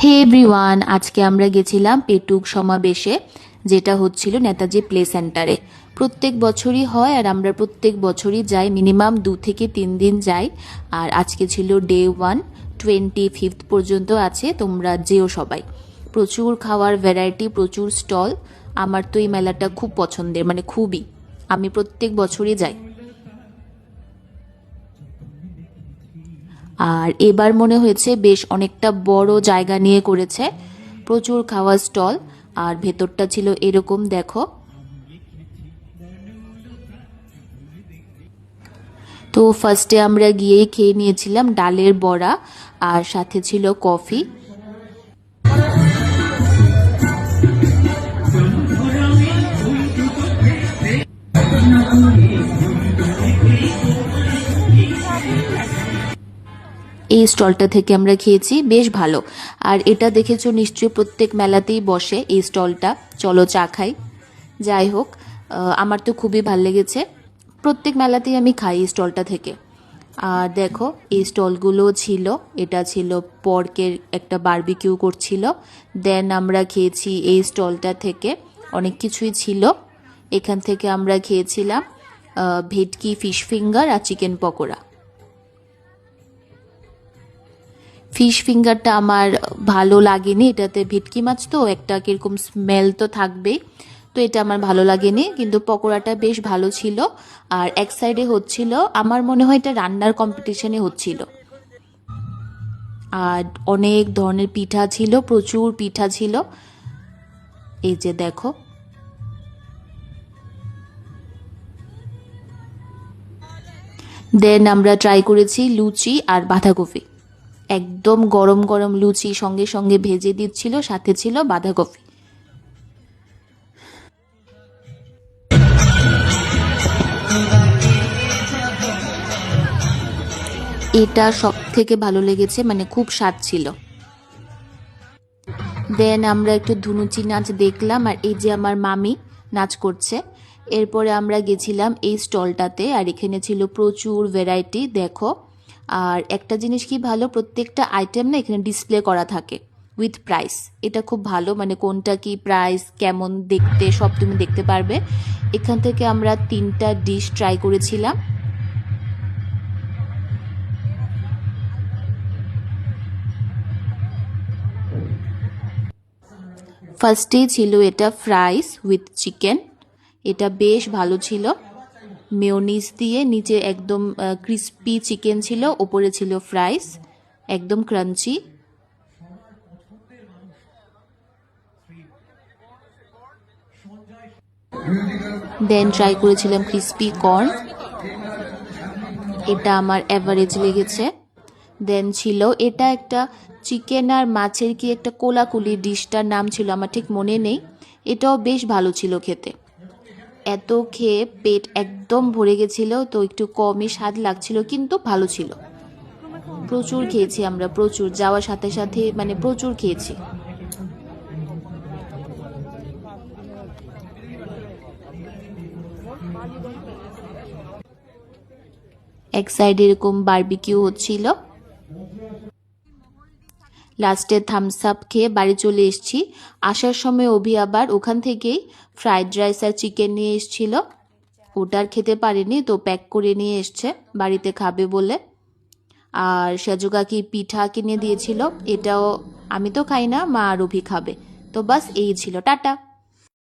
হে everyone, আজকে আমরা গেছিলাম পেটুক সমাবেশে, যেটা হচ্ছিল নেতাজি প্লে সেন্টারে। প্রত্যেক বছরই হয় আর আমরা প্রত্যেক বছরই যাই, মিনিমাম 2 থেকে 3 দিন যাই। আর আজকে ছিল ডে 1, 25 পর্যন্ত আছে, তোমরা যেও সবাই। প্রচুর খাওয়ার ভ্যারাইটি, প্রচুর স্টল। আমার তো এই মেলাটা খুব পছন্দের, মানে খুবই। আমি প্রত্যেক বছরই যাই। আর এবার মনে হয়েছে বেশ অনেকটা বড় জায়গা নিয়ে করেছে, প্রচুর খাওয়ার স্টল। আর ভেতরটা ছিল এরকম, দেখো। তো ফার্স্টে আমরা গিয়েই খেয়ে নিয়েছিলাম ডালের বড়া, আর সাথে ছিল কফি। এই স্টলটা থেকে আমরা খেয়েছি, বেশ ভালো। আর এটা দেখেছো নিশ্চয়ই, প্রত্যেক মেলাতেই বসে এই স্টলটা। চলো চা খাই। যাই হোক, আমার তো খুবই ভাল লেগেছে। প্রত্যেক মেলাতেই আমি খাই এই স্টলটা থেকে। আর দেখো, এই স্টলগুলো ছিল, এটা ছিল পর্কের একটা বারবিকিউ করছিল। দেন আমরা খেয়েছি এই স্টলটা থেকে, অনেক কিছুই ছিল। এখান থেকে আমরা খেয়েছিলাম ভেটকি ফিশ ফিঙ্গার আর চিকেন পকোড়া। ফিশ ফিঙ্গারটা আমার ভালো লাগেনি, এটাতে ভেটকি মাছ তো একটা কিরকম স্মেল তো থাকবেই, তো এটা আমার ভালো লাগেনি। কিন্তু পকোড়াটা বেশ ভালো ছিল। আর এক সাইডে হচ্ছিল, আমার মনে হয় এটা রান্নার কম্পিটিশনে হচ্ছিল। আর অনেক ধরনের পিঠা ছিল, প্রচুর পিঠা ছিল, এই যে দেখো। দেন আমরা ট্রাই করেছি লুচি আর বাঁধাকপি। একদম গরম গরম লুচি সঙ্গে সঙ্গে ভেজে দিচ্ছিল, সাথে ছিল বাঁধাকপি। এটা সব থেকে ভালো লেগেছে, মানে খুব স্বাদ ছিল। দেন আমরা একটু ধুনুচি নাচ দেখলাম, আর এই যে আমার মামি নাচ করছে। এরপরে আমরা গেছিলাম এই স্টলটাতে, আর এখানে ছিল প্রচুর ভ্যারাইটি, দেখো। আর একটা জিনিস কি ভালো, প্রত্যেকটা আইটেম না এখানে ডিসপ্লে করা থাকে উইথ প্রাইস। এটা খুব ভালো, মানে কোনটা কি প্রাইস, কেমন দেখতে, সব তুমি দেখতে পারবে। এখান থেকে আমরা 3টা ডিশ ট্রাই করেছিলাম। ফার্স্টেই ছিল এটা ফ্রাইস উইথ চিকেন, এটা বেশ ভালো ছিল। মেয়োনিজ দিয়ে নিচে একদম ক্রিস্পি চিকেন ছিল, ওপরে ছিল ফ্রাইস, একদম ক্রাঞ্চি। দেন ট্রাই করেছিলাম ক্রিস্পি কর্ন, এটা আমার অ্যাভারেজ লেগেছে। দেন ছিল এটা একটা চিকেন আর মাছের কি একটা কোলাকুলি, ডিশটার নাম ছিল আমার ঠিক মনে নেই। এটাও বেশ ভালো ছিল খেতে। এত খেয়ে পেট একদম ভরে গেছিল, তো একটু কমই স্বাদ লাগছিল, কিন্তু ভালো ছিল। প্রচুর খেয়েছি আমরা, প্রচুর, যাওয়ার সাথে সাথে মানে প্রচুর খেয়েছি। এক সাইডে এরকম বারবিকিউ হচ্ছিল। লাস্টে থামস আপ খেয়ে বাড়ি চলে এসেছি। আসার সময় অভি আবার ওখান থেকেই ফ্রাইড রাইস আর চিকেন নিয়ে এসেছিল, ওটা আর খেতে পারেনি, তো প্যাক করে নিয়ে এসছে বাড়িতে খাবে বলে। আর সেজু কাকি পিঠা কিনে দিয়েছিল, এটাও আমি তো খাই না, মা আর অভি খাবে। তো বাস এই ছিল, টাটা।